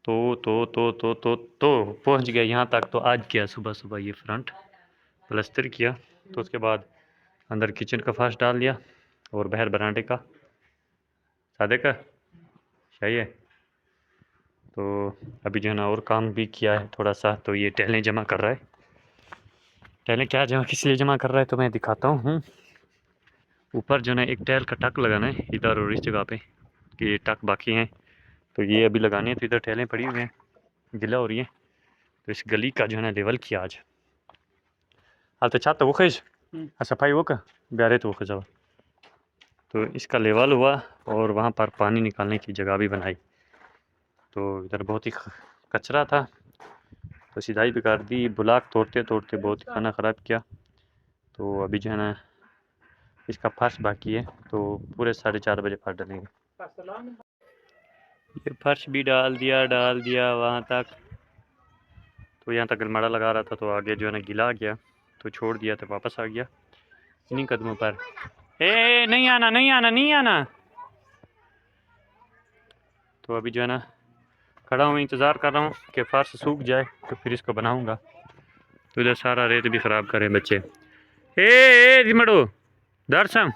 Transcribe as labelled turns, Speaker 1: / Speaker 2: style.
Speaker 1: तो पहुंच गया यहाँ तक। तो आज किया सुबह सुबह ये फ्रंट प्लस्तर किया। तो उसके बाद अंदर किचन का फर्श डाल दिया और बाहर बरामदे का सादे का चाहिए। तो अभी जो है ना और काम भी किया है थोड़ा सा। तो ये टैलें जमा कर रहा है। टैलें क्या जमा किस लिए जमा कर रहा है तो मैं दिखाता हूँ। ऊपर जो है ना एक टाइल का टक लगाना है इधर और इस जगह पे कि ये टक बाकी हैं। तो ये अभी लगाने हैं। तो इधर टैलें पड़ी हुई हैं गिला हो रही है। तो इस गली का जो है ना लेवल किया आज हाल तो छत वो खिज सफाई वो का ब्यारे तो वो खिजा। तो इसका लेवल हुआ और वहाँ पर पानी निकालने की जगह भी बनाई। तो इधर बहुत ही कचरा था तो सिधाई भी कर दी। ब्लॉक तोड़ते तोड़ते बहुत ही खाना ख़राब किया। तो अभी जो है ना इसका फर्श बाकी है। तो पूरे 4:30 बजे फर्श डालेंगे। ये फर्श भी डाल दिया वहाँ तक। तो यहाँ तक गलमाड़ा लगा रहा था तो आगे जो है ना गिला गया तो छोड़ दिया तो वापस आ गया इन्हीं कदमों पर। ए नहीं आना नहीं आना नहीं आना। तो अभी जो है ना खड़ा हूँ इंतज़ार कर रहा हूँ कि फर्श सूख जाए तो फिर इसको बनाऊँगा। तो इधर सारा रेत भी ख़राब करें बच्चे। ए रिमड़ो दर्शन